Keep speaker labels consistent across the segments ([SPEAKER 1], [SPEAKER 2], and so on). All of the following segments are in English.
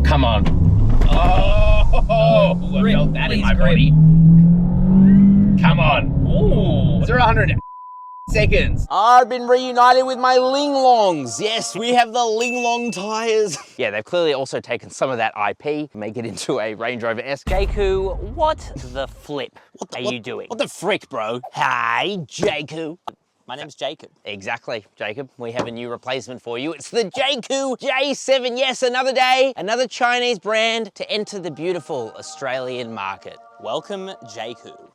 [SPEAKER 1] come on. Oh, I felt that in my body. Come on. Ooh. 0 to 100 seconds. I've been reunited with my Ling Longs. Yes, we have the Ling Long tires. Yeah, they've clearly also taken some of that IP, make it into a Range Rover S.
[SPEAKER 2] Jaecoo, what the flip are you doing?
[SPEAKER 1] What the frick, bro? Hi, Jaecoo.
[SPEAKER 2] My name's Jacob.
[SPEAKER 1] Exactly, Jacob. We have a new replacement for you. It's the Jaecoo J7. Yes, another day, another Chinese brand to enter the beautiful Australian market.
[SPEAKER 2] Welcome, Jaecoo.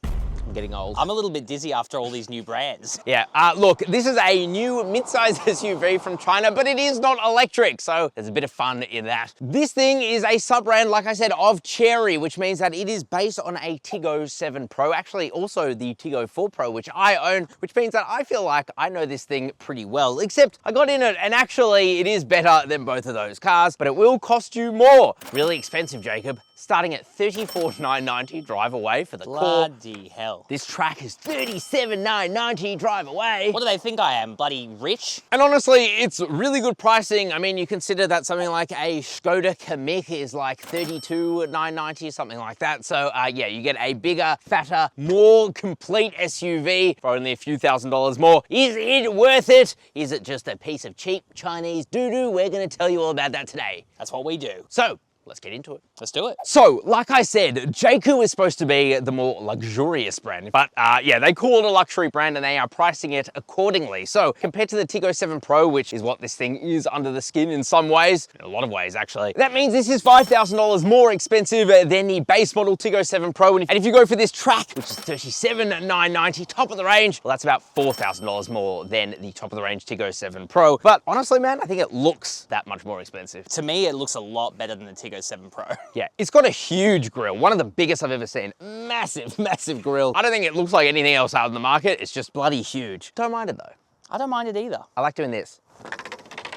[SPEAKER 1] I'm getting old.
[SPEAKER 2] I'm a little bit dizzy after all these new brands.
[SPEAKER 1] Yeah, look, this is a new mid-size SUV from China, but it is not electric, so there's a bit of fun in that. This thing is a sub-brand, like I said, of Chery, which means that it is based on a Tiggo 7 Pro, actually also the Tiggo 4 Pro, which I own, which means that I feel like I know this thing pretty well, except I got in it, and actually it is better than both of those cars, but it will cost you more. Really expensive, Jacob. Starting at $34,990 drive away for the core.
[SPEAKER 2] Bloody hell.
[SPEAKER 1] This track is $37,990 drive away.
[SPEAKER 2] What do they think I am, bloody rich?
[SPEAKER 1] And honestly, it's really good pricing. I mean, you consider that something like a Skoda Kamiq is like $32,990, something like that. So yeah, you get a bigger, fatter, more complete SUV for only a few $1,000s more. Is it worth it? Is it just a piece of cheap Chinese doo-doo? We're gonna tell you all about that today.
[SPEAKER 2] That's what we do.
[SPEAKER 1] So, let's get into it.
[SPEAKER 2] Let's do it.
[SPEAKER 1] So, like I said, Jaecoo is supposed to be the more luxurious brand, but yeah, they call it a luxury brand and they are pricing it accordingly. So, compared to the Tiggo 7 Pro, which is what this thing is under the skin in some ways, in a lot of ways actually, that means this is $5,000 more expensive than the base model Tiggo 7 Pro. And if you go for this track, which is $37,990, top of the range, well, that's about $4,000 more than the top of the range Tiggo 7 Pro. But honestly, man, I think it looks that much more expensive.
[SPEAKER 2] To me, it looks a lot better than the Tiggo 7 Pro.
[SPEAKER 1] Yeah, it's got a huge grille, one of the biggest I've ever seen. Massive, massive grille. I don't think it looks like anything else out in the market. It's just bloody huge. Don't mind it though.
[SPEAKER 2] I don't mind it either.
[SPEAKER 1] I like doing this.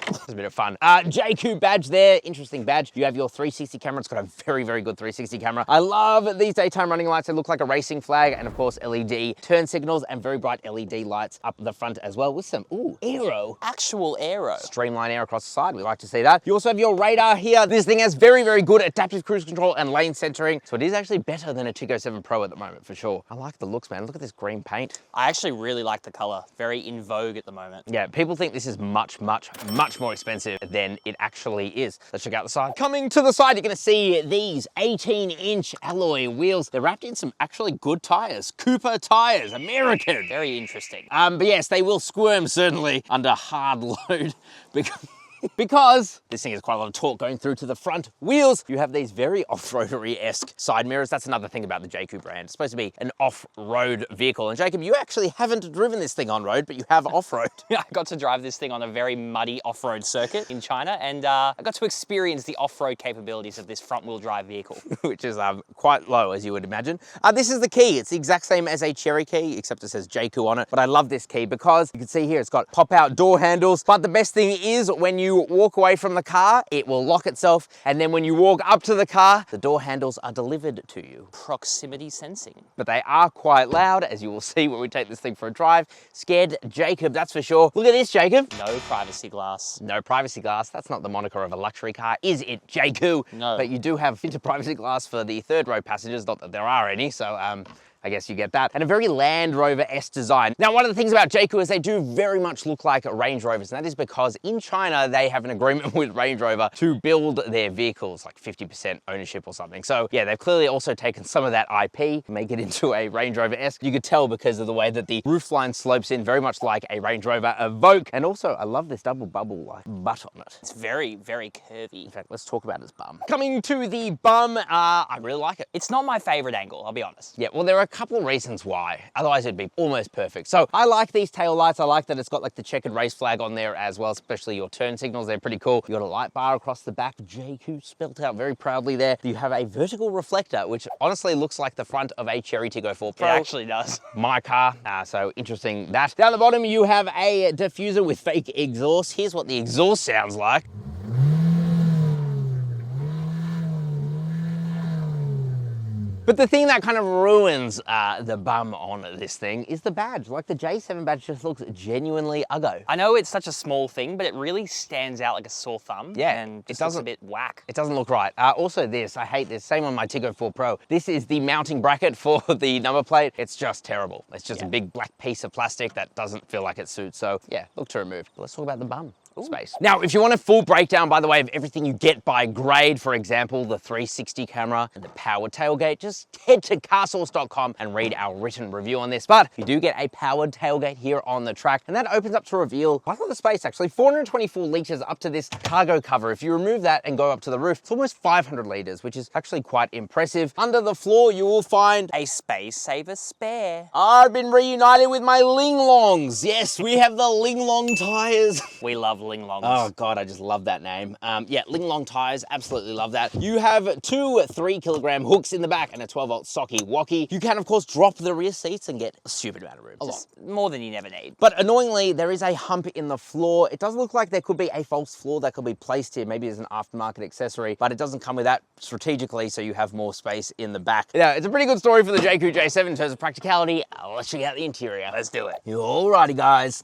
[SPEAKER 1] It's a bit of fun. Jaecoo badge there, interesting badge. You have your 360 camera. It's got a very, very good 360 camera. I love these daytime running lights. They look like a racing flag, and of course LED turn signals and very bright LED lights up the front as well with some, ooh, aero.
[SPEAKER 2] Actual aero.
[SPEAKER 1] Streamline air across the side. We like to see that. You also have your radar here. This thing has very, very good adaptive cruise control and lane centering. So it is actually better than a Tiggo 7 Pro at the moment, for sure. I like the looks, man. Look at this green paint.
[SPEAKER 2] I actually really like the color. Very in vogue at the moment.
[SPEAKER 1] Yeah, people think this is much, much, much more expensive than it actually is. Let's check out the side. Coming to the side, you're gonna see these 18-inch alloy wheels. They're wrapped in some actually good tires. Cooper tires, American.
[SPEAKER 2] Very interesting.
[SPEAKER 1] But yes, they will squirm certainly under hard load because this thing has quite a lot of torque going through to the front wheels. You have these very off-roadery-esque side mirrors. That's another thing about the Jaecoo brand. It's supposed to be an off-road vehicle. And Jacob, you actually haven't driven this thing on road, but you have off-road.
[SPEAKER 2] I got to drive this thing on a very muddy off-road circuit in China, and I got to experience the off-road capabilities of this front-wheel drive vehicle.
[SPEAKER 1] Which is quite low, as you would imagine. This is the key. It's the exact same as a Chery key, except it says Jaecoo on it. But I love this key because you can see here, it's got pop-out door handles. But the best thing is when you walk away from the car, it will lock itself. And then when you walk up to the car, the door handles are delivered to you.
[SPEAKER 2] Proximity sensing.
[SPEAKER 1] But they are quite loud, as you will see when we take this thing for a drive. Scared Jacob, that's for sure. Look at this, Jacob.
[SPEAKER 2] No privacy glass.
[SPEAKER 1] No privacy glass. That's not the moniker of a luxury car, is it, Jaecoo?
[SPEAKER 2] No.
[SPEAKER 1] But you do have tinted privacy glass for the third row passengers, not that there are any, so I guess you get that. And a very Land Rover-esque design. Now, one of the things about Jaecoo is they do very much look like Range Rovers, and that is because in China, they have an agreement with Range Rover to build their vehicles, like 50% ownership or something. So yeah, they've clearly also taken some of that IP, make it into a Range Rover-esque. You could tell because of the way that the roofline slopes in, very much like a Range Rover Evoque. And also, I love this double bubble like butt on it.
[SPEAKER 2] It's very, very curvy.
[SPEAKER 1] In fact, let's talk about its bum. Coming to the bum, I really like it.
[SPEAKER 2] It's not my favorite angle, I'll be honest.
[SPEAKER 1] Yeah, well, there are couple of reasons why. Otherwise, it'd be almost perfect. So I like these tail lights. I like that it's got like the checkered race flag on there as well, especially your turn signals. They're pretty cool. You got a light bar across the back. Jaecoo spelled out very proudly there. You have a vertical reflector, which honestly looks like the front of a Chery Tiggo 4 Pro.
[SPEAKER 2] It actually does.
[SPEAKER 1] My car. So interesting that. Down the bottom, you have a diffuser with fake exhaust. Here's what the exhaust sounds like. But the thing that kind of ruins the bum on this thing is the badge. Like the J7 badge just looks genuinely uggo.
[SPEAKER 2] I know it's such a small thing, but it really stands out like a sore thumb.
[SPEAKER 1] Yeah,
[SPEAKER 2] and just looks a bit whack.
[SPEAKER 1] It doesn't look right. Also this, I hate this, same on my Tiggo 4 Pro. This is the mounting bracket for the number plate. It's just terrible. It's just a big black piece of plastic that doesn't feel like it suits. So yeah, look to remove. But let's talk about the bum. Space. Now, if you want a full breakdown, by the way, of everything you get by grade, for example, the 360 camera and the powered tailgate, just head to CarSauce.com and read our written review on this. But you do get a powered tailgate here on the track, and that opens up to reveal quite a lot of space, actually. 424 liters up to this cargo cover. If you remove that and go up to the roof, it's almost 500 liters, which is actually quite impressive. Under the floor, you will find
[SPEAKER 2] a space saver spare.
[SPEAKER 1] I've been reunited with my Ling Longs. Yes, we have the Ling Long tires.
[SPEAKER 2] We love Ling Longs.
[SPEAKER 1] Oh God, I just love that name. Yeah, Ling Long tires, absolutely love that. You have two 3 kilogram hooks in the back and a 12-volt socket walkie. You can, of course, drop the rear seats and get a stupid amount of room.
[SPEAKER 2] More than you never need.
[SPEAKER 1] But annoyingly, there is a hump in the floor. It does look like there could be a false floor that could be placed here, maybe as an aftermarket accessory, but it doesn't come with that strategically, so you have more space in the back. Yeah, it's a pretty good story for the Jaecoo J7 in terms of practicality. Let's check out the interior. Let's do it. Alrighty, guys.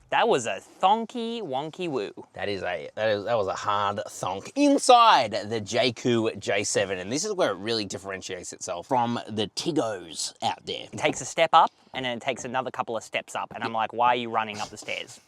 [SPEAKER 2] That was a thonky wonky woo.
[SPEAKER 1] That was a hard thonk. Inside the Jaecoo J7, and this is where it really differentiates itself from the Tiggos out there.
[SPEAKER 2] It takes a step up, and then it takes another couple of steps up, and I'm like, why are you running up the stairs?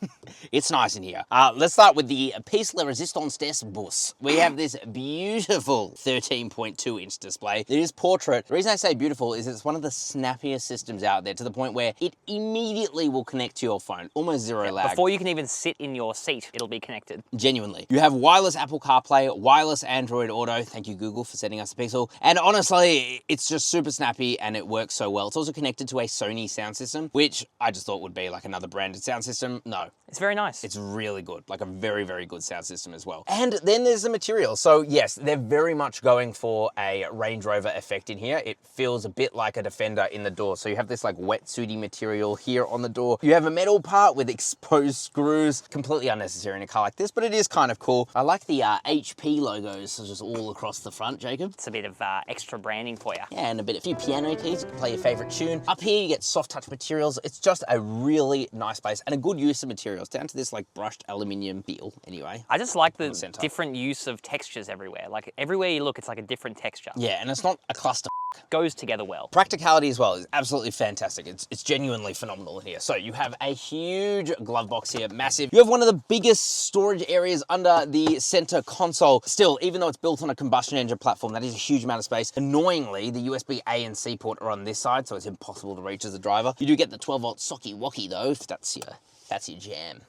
[SPEAKER 1] It's nice in here. Let's start with the pièce de résistance des bus. We have this beautiful 13.2-inch display. It is portrait. The reason I say beautiful is it's one of the snappiest systems out there, to the point where it immediately will connect to your phone. Almost zero lag.
[SPEAKER 2] Before you can even sit in your seat, it'll be connected.
[SPEAKER 1] Genuinely. You have wireless Apple CarPlay, wireless Android Auto. Thank you, Google, for sending us a Pixel. And honestly, it's just super snappy and it works so well. It's also connected to a Sony sound system, which I just thought would be like another branded sound system. No.
[SPEAKER 2] It's very nice.
[SPEAKER 1] It's really good. Like a very, very good sound system as well. And then there's the material. So yes, they're very much going for a Range Rover effect in here. It feels a bit like a Defender in the door. So you have this like wetsuity material here on the door. You have a metal part with exposed screws. Completely unnecessary in a car like this, but it is kind of cool. I like the HP logos just all across the front, Jacob.
[SPEAKER 2] It's a bit of extra branding for you.
[SPEAKER 1] Yeah, and a few piano keys. You can play your favorite tune. Up here, you get soft touch materials. It's just a really nice base and a good use of materials, down to this like brushed aluminium feel anyway.
[SPEAKER 2] I just like the different use of textures everywhere. Like everywhere you look, it's like a different texture.
[SPEAKER 1] Yeah, and it's not a cluster.
[SPEAKER 2] Goes together well.
[SPEAKER 1] Practicality as well is absolutely fantastic. It's genuinely phenomenal in here. So you have a huge glove box here, massive. You have one of the biggest storage areas under the center console. Still, even though it's built on a combustion engine platform, that is a huge amount of space. Annoyingly, the USB A and C port are on this side, so it's impossible to reach as a driver. You do get the 12-volt socket walkie though, if that's your jam.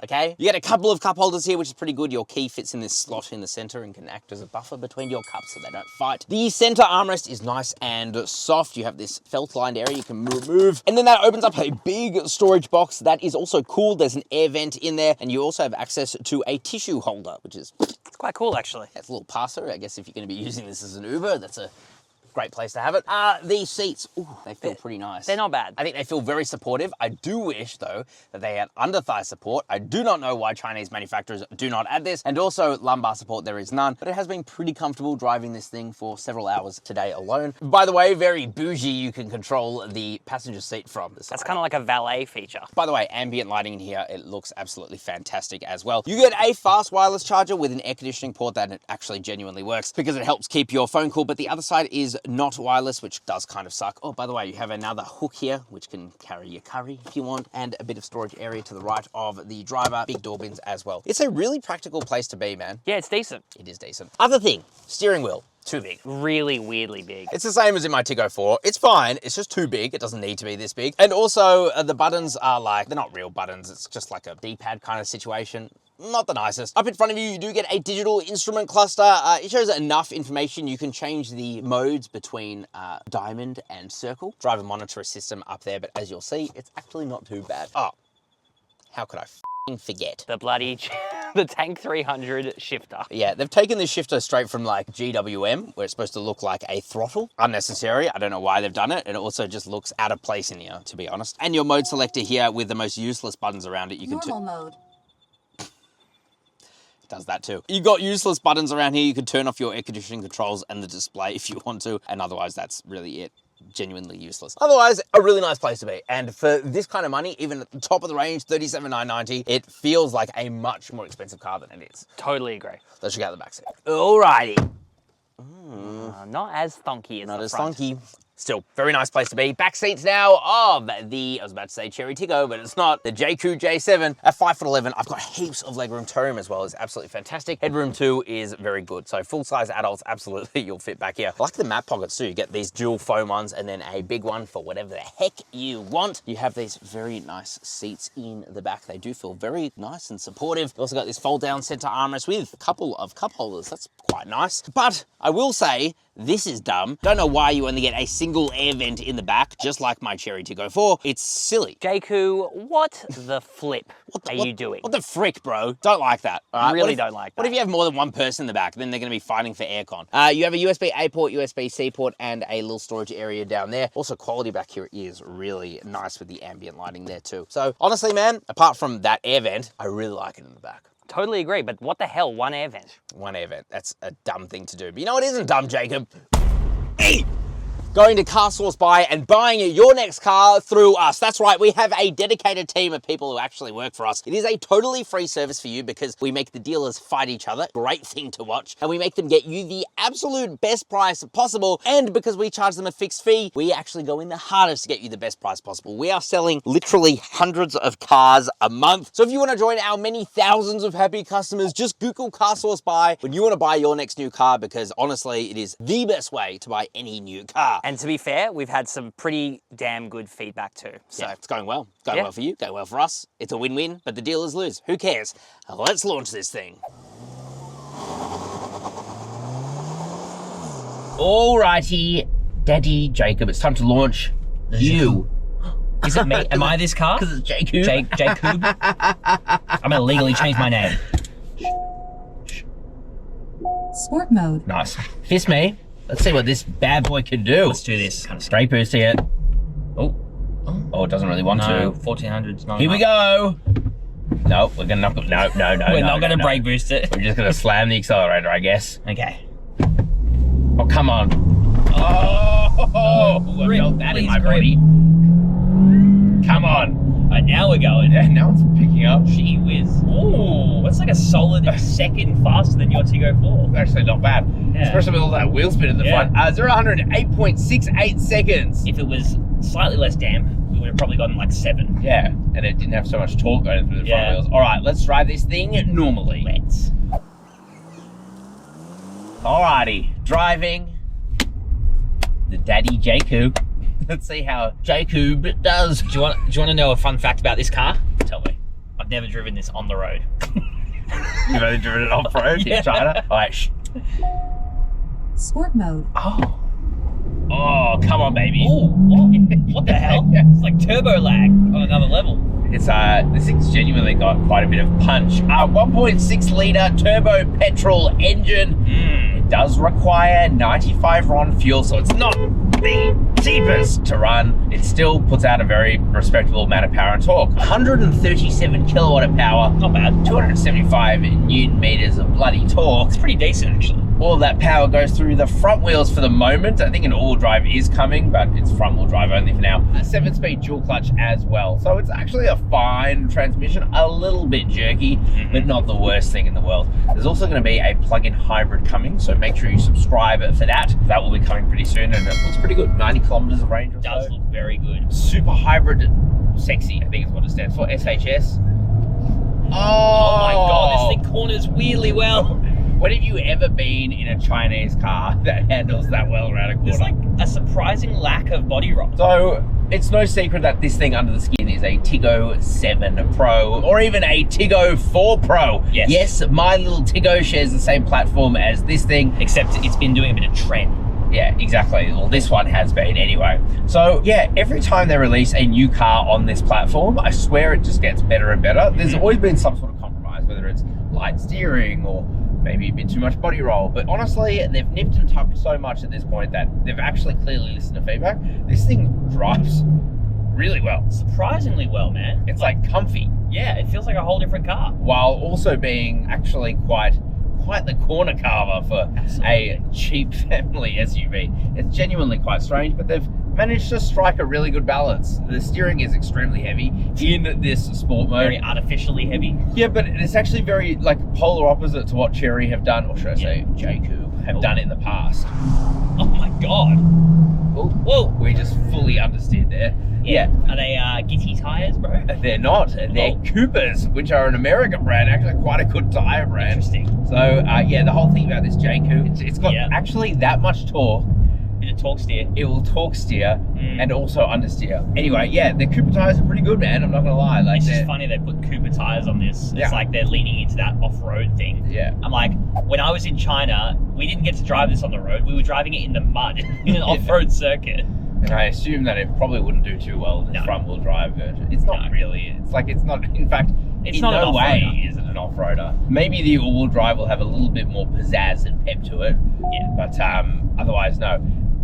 [SPEAKER 1] Okay, you get a couple of cup holders here, which is pretty good. Your key fits in this slot in the center and can act as a buffer between your cups so they don't fight. The center armrest is nice and soft. You have this felt-lined area you can remove. And then that opens up a big storage box that is also cool. There's an air vent in there, and you also have access to a tissue holder, which is...
[SPEAKER 2] It's quite cool, actually.
[SPEAKER 1] That's a little passer. I guess if you're going to be using this as an Uber, that's a great place to have it. These seats, ooh, they feel pretty nice.
[SPEAKER 2] They're not bad.
[SPEAKER 1] I think they feel very supportive. I do wish, though, that they had under-thigh support. I do not know why Chinese manufacturers do not add this. And also, lumbar support, there is none. But it has been pretty comfortable driving this thing for several hours today alone. By the way, very bougie, you can control the passenger seat from the side.
[SPEAKER 2] That's kind of like a valet feature.
[SPEAKER 1] By the way, ambient lighting in here, it looks absolutely fantastic as well. You get a fast wireless charger with an air conditioning port that it actually genuinely works because it helps keep your phone cool. But the other side is not wireless, which does kind of suck. Oh, by the way, you have another hook here, which can carry your curry if you want, and a bit of storage area to the right of the driver, big door bins as well. It's a really practical place to be, man.
[SPEAKER 2] Yeah, it's decent.
[SPEAKER 1] It is decent. Other thing, steering wheel. Too big.
[SPEAKER 2] Really weirdly big.
[SPEAKER 1] It's the same as in my Tiggo 4. It's fine. It's just too big. It doesn't need to be this big. And also, the buttons are like, they're not real buttons. It's just like a D-pad kind of situation. Not the nicest. Up in front of you, you do get a digital instrument cluster. It shows enough information. You can change the modes between diamond and circle. Driver monitor system up there, but as you'll see, it's actually not too bad. Oh, how could I forget?
[SPEAKER 2] The bloody, the Tank 300 shifter.
[SPEAKER 1] Yeah, they've taken this shifter straight from like GWM, where it's supposed to look like a throttle. Unnecessary. I don't know why they've done it. And it also just looks out of place in here, to be honest. And your mode selector here with the most useless buttons around it. You can
[SPEAKER 3] normal mode.
[SPEAKER 1] does that too. You've got useless buttons around here. You could turn off your air conditioning controls and the display if you want to, and otherwise that's really it. Genuinely useless. Otherwise, a really nice place to be. And for this kind of money, even at the top of the range, $37,990, it feels like a much more expensive car than it is.
[SPEAKER 2] Totally agree.
[SPEAKER 1] Let's check out the backseat. Alrighty.
[SPEAKER 2] Not as thunky as
[SPEAKER 1] Not
[SPEAKER 2] the
[SPEAKER 1] as
[SPEAKER 2] front.
[SPEAKER 1] funky. Still, very nice place to be. Back seats now of the, I was about to say Chery Tiggo, but it's not, the Jaecoo J7 at 5'11". I've got heaps of legroom. Toe room as well is absolutely fantastic. Headroom too is very good. So full-size adults, absolutely, you'll fit back here. I like the mat pockets too. You get these dual foam ones and then a big one for whatever the heck you want. You have these very nice seats in the back. They do feel very nice and supportive. You've also got this fold-down center armrest with a couple of cup holders. That's quite nice. But I will say, this is dumb. Don't know why you only get a single air vent in the back, just like my Chery Tiggo 4. It's silly.
[SPEAKER 2] Jaecoo, what the flip are you doing?
[SPEAKER 1] What the frick, bro? Don't like that. All right?
[SPEAKER 2] Really don't like that.
[SPEAKER 1] What if you have more than one person in the back? Then they're going to be fighting for aircon. You have a USB-A port, USB-C port, and a little storage area down there. Also, quality back here is really nice with the ambient lighting there too. So honestly, man, apart from that air vent, I really like it in the back.
[SPEAKER 2] Totally agree, but what the hell, one air vent?
[SPEAKER 1] One air vent. That's a dumb thing to do. But you know what isn't dumb, Jacob? Hey! Going to CarSauce Buy and buying your next car through us. That's right, we have a dedicated team of people who actually work for us. It is a totally free service for you because we make the dealers fight each other. Great thing to watch. And we make them get you the absolute best price possible. And because we charge them a fixed fee, we actually go in the hardest to get you the best price possible. We are selling literally hundreds of cars a month. So if you want to join our many thousands of happy customers, just Google CarSauce Buy when you want to buy your next new car, because honestly, it is the best way to buy any new car.
[SPEAKER 2] And to be fair, we've had some pretty damn good feedback too. So
[SPEAKER 1] yeah, it's going well. It's going well for you, going well for us. It's a win-win, but the dealers lose. Who cares? Let's launch this thing. Alrighty, Daddy Jacob, it's time to launch you.
[SPEAKER 2] is it me? Am I this car?
[SPEAKER 1] Because it's Jaecoo.
[SPEAKER 2] Jaecoo? I'm gonna legally change my name.
[SPEAKER 3] Sport mode.
[SPEAKER 1] Nice. Fist me. Let's see what this bad boy can do.
[SPEAKER 2] Let's do this. Kind of
[SPEAKER 1] Straight boost here. Oh, it doesn't really want to.
[SPEAKER 2] 1400's not
[SPEAKER 1] Here we go. No, we're gonna knock it. No.
[SPEAKER 2] We're not gonna brake boost it.
[SPEAKER 1] We're just gonna slam the accelerator, I guess.
[SPEAKER 2] Okay.
[SPEAKER 1] Oh, come on. Oh, I felt that in my body. Come on.
[SPEAKER 2] Now we're going.
[SPEAKER 1] Yeah, now it's picking up.
[SPEAKER 2] Gee whiz. Ooh, that's like a solid second faster than your Tiggo 4.
[SPEAKER 1] Actually, not bad.
[SPEAKER 2] Yeah.
[SPEAKER 1] Especially with all that wheel spin in the front. 0-100 in 8.68 seconds.
[SPEAKER 2] If it was slightly less damp, we would have probably gotten like 7.
[SPEAKER 1] Yeah, and it didn't have so much torque going through the front wheels. All right, let's drive this thing normally.
[SPEAKER 2] Let's.
[SPEAKER 1] Alrighty, driving the Daddy Jaecoo. Let's see how Jaecoo does.
[SPEAKER 2] Do you want to know a fun fact about this car? Tell me. I've never driven this on the road.
[SPEAKER 1] You've only driven it off-road in China? All right,
[SPEAKER 3] Sport mode.
[SPEAKER 1] Oh, come on, baby.
[SPEAKER 2] Ooh, what the hell? It's like turbo lag on another level.
[SPEAKER 1] It's this thing's genuinely got quite a bit of punch. 1.6 litre turbo petrol engine. It does require 95 RON fuel, so it's not the cheapest to run. It still puts out a very respectable amount of power and torque. 137 kilowatt of power.
[SPEAKER 2] Not bad.
[SPEAKER 1] 275 newton meters of bloody torque.
[SPEAKER 2] It's pretty decent, actually.
[SPEAKER 1] All that power goes through the front wheels for the moment. I think an all-wheel drive is coming, but it's front-wheel drive only for now. A 7-speed dual clutch as well. So it's actually a fine transmission, a little bit jerky, but not the worst thing in the world. There's also going to be a plug-in hybrid coming, so make sure you subscribe for that. That will be coming pretty soon, and it looks pretty good. 90 kilometers of range or so.
[SPEAKER 2] It does look very good.
[SPEAKER 1] Super hybrid sexy, I think is what it stands for. SHS.
[SPEAKER 2] Oh my god, this thing corners weirdly well.
[SPEAKER 1] When have you ever been in a Chinese car that handles that well around a corner?
[SPEAKER 2] There's like a surprising lack of body roll.
[SPEAKER 1] So it's no secret that this thing under the skin is a Tiggo 7 Pro or even a Tiggo 4 Pro.
[SPEAKER 2] Yes.
[SPEAKER 1] Yes, my little Tiggo shares the same platform as this thing.
[SPEAKER 2] Except it's been doing a bit of trend.
[SPEAKER 1] Yeah, exactly. Well, this one has been anyway. So yeah, every time they release a new car on this platform, I swear it just gets better and better. There's always been some sort of compromise, whether it's light steering or maybe a bit too much body roll, but honestly, they've nipped and tucked so much at this point that they've actually clearly listened to feedback. This thing drives really well.
[SPEAKER 2] Surprisingly well, man.
[SPEAKER 1] It's like comfy.
[SPEAKER 2] Yeah, it feels like a whole different car.
[SPEAKER 1] while also being actually quite the corner carver for a cheap family SUV. It's genuinely quite strange, but they've managed to strike a really good balance. The steering is extremely heavy in this sport mode.
[SPEAKER 2] Very artificially heavy.
[SPEAKER 1] Yeah, but it's actually very like polar opposite to what Chery have done, or should I say Jaecoo have done in the past.
[SPEAKER 2] Oh my god.
[SPEAKER 1] Oh,
[SPEAKER 2] Whoa.
[SPEAKER 1] we just fully understeered there. Yeah.
[SPEAKER 2] Are they Gitty tires, bro?
[SPEAKER 1] They're not. They're Coopers, which are an American brand, actually quite a good tire brand.
[SPEAKER 2] Interesting.
[SPEAKER 1] So, yeah, the whole thing about this Jaecoo, it's got actually that much torque.
[SPEAKER 2] Bit of torque steer.
[SPEAKER 1] It will torque steer and also understeer. Anyway, yeah, the Cooper tires are pretty good, man. I'm not gonna lie. Like,
[SPEAKER 2] it's just funny they put Cooper tires on this. It's like they're leaning into that off-road thing.
[SPEAKER 1] Yeah.
[SPEAKER 2] I'm like, when I was in China, we didn't get to drive this on the road. We were driving it in the mud in an off-road circuit.
[SPEAKER 1] And I assume that it probably wouldn't do too well in the front-wheel drive version. It's not really. It's like, it's not, in fact,
[SPEAKER 2] it's
[SPEAKER 1] in
[SPEAKER 2] not
[SPEAKER 1] no
[SPEAKER 2] an
[SPEAKER 1] way is it an off-roader. Maybe the all-wheel drive will have a little bit more pizzazz and pep to it.
[SPEAKER 2] Yeah.
[SPEAKER 1] But otherwise, no.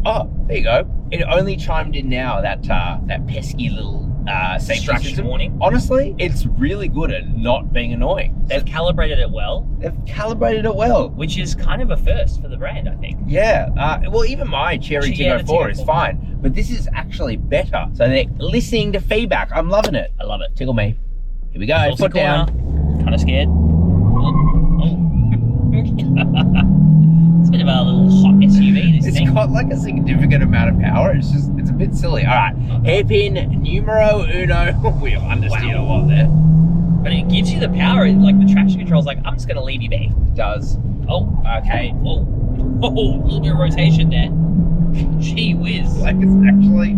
[SPEAKER 1] Oh, there you go. It only chimed in now, that pesky little safety system.
[SPEAKER 2] Warning.
[SPEAKER 1] Honestly, it's really good at not being annoying.
[SPEAKER 2] They've calibrated it well.
[SPEAKER 1] They've calibrated it well.
[SPEAKER 2] Which is kind of a first for the brand, I think.
[SPEAKER 1] Yeah. Well, even my Chery Tiggo 4 is fine, but this is actually better. So they're listening to feedback. I'm loving it.
[SPEAKER 2] I love it.
[SPEAKER 1] Tickle me. Here we go. Foot down.
[SPEAKER 2] Kind of scared. It's a bit of a little hot SUV, this thing.
[SPEAKER 1] It's got like a significant amount of power. It's a bit silly. All right, hairpin numero uno. We have understeered a lot there.
[SPEAKER 2] But it gives you the power. Like the traction control's like, I'm just going to leave you be.
[SPEAKER 1] It does.
[SPEAKER 2] Oh,
[SPEAKER 1] okay.
[SPEAKER 2] Oh, a little bit of rotation there. Gee whiz.
[SPEAKER 1] Like it's actually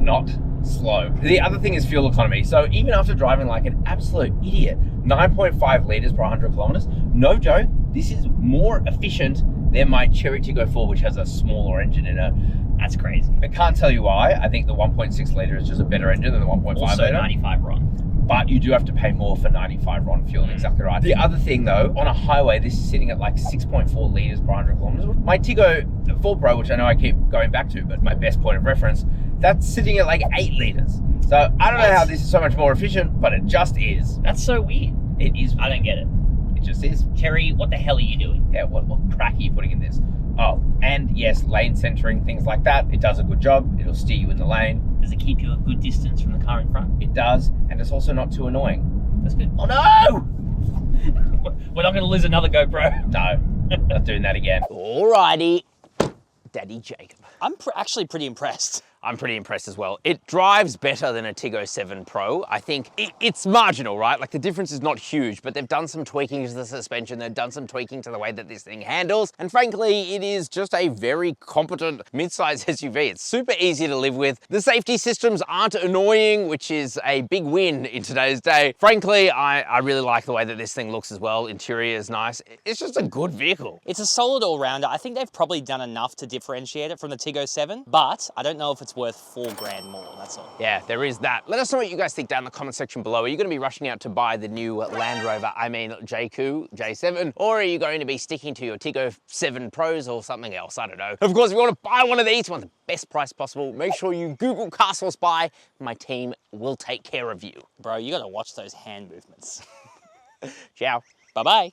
[SPEAKER 1] not slow. The other thing is fuel economy. So even after driving like an absolute idiot, 9.5 litres per 100 kilometers, no joke, this is more efficient than my Chery Tiggo 4, which has a smaller engine in it.
[SPEAKER 2] That's crazy.
[SPEAKER 1] I can't tell you why. I think the 1.6 litre is just a better engine than the 1.5
[SPEAKER 2] also
[SPEAKER 1] litre.
[SPEAKER 2] 95 RON.
[SPEAKER 1] But you do have to pay more for 95 RON fuel, exactly right. The other thing though, on a highway, this is sitting at like 6.4 litres per 100 kilometers. My Tiggo 4 Pro, which I know I keep going back to, but my best point of reference, that's sitting at like 8 litres. So I don't know how this is so much more efficient, but it just is.
[SPEAKER 2] That's so weird.
[SPEAKER 1] It is.
[SPEAKER 2] I don't get it.
[SPEAKER 1] It just is.
[SPEAKER 2] Chery, what the hell are you doing?
[SPEAKER 1] Yeah, what crack are you putting in this? Oh, and yes, lane centering, things like that. It does a good job. It'll steer you in the lane.
[SPEAKER 2] Does it keep you a good distance from the car in front?
[SPEAKER 1] It does, and it's also not too annoying.
[SPEAKER 2] That's good.
[SPEAKER 1] Oh no!
[SPEAKER 2] We're not going to lose another GoPro.
[SPEAKER 1] No, not doing that again.
[SPEAKER 2] Alrighty.
[SPEAKER 1] Daddy Jacob.
[SPEAKER 2] I'm actually pretty impressed.
[SPEAKER 1] I'm pretty impressed as well. It drives better than a Tiggo 7 Pro. I think it's marginal, right? Like the difference is not huge, but they've done some tweaking to the suspension. They've done some tweaking to the way that this thing handles. And frankly, it is just a very competent mid-size SUV. It's super easy to live with. The safety systems aren't annoying, which is a big win in today's day. Frankly, I really like the way that this thing looks as well. Interior is nice. It's just a good vehicle.
[SPEAKER 2] It's a solid all-rounder. I think they've probably done enough to differentiate it from the Tiggo 7, but I don't know if it's worth $4 grand more, that's all.
[SPEAKER 1] Yeah, there is that. Let us know what you guys think down in the comment section below. Are you going to be rushing out to buy the new Jaecoo J7, or are you going to be sticking to your Tiggo 7 Pros or something else? I don't know. Of course, if you want to buy one of these, want the best price possible, make sure you Google CarSauce buy. My team will take care of you.
[SPEAKER 2] Bro, you got to watch those hand movements.
[SPEAKER 1] Ciao.
[SPEAKER 2] Bye-bye.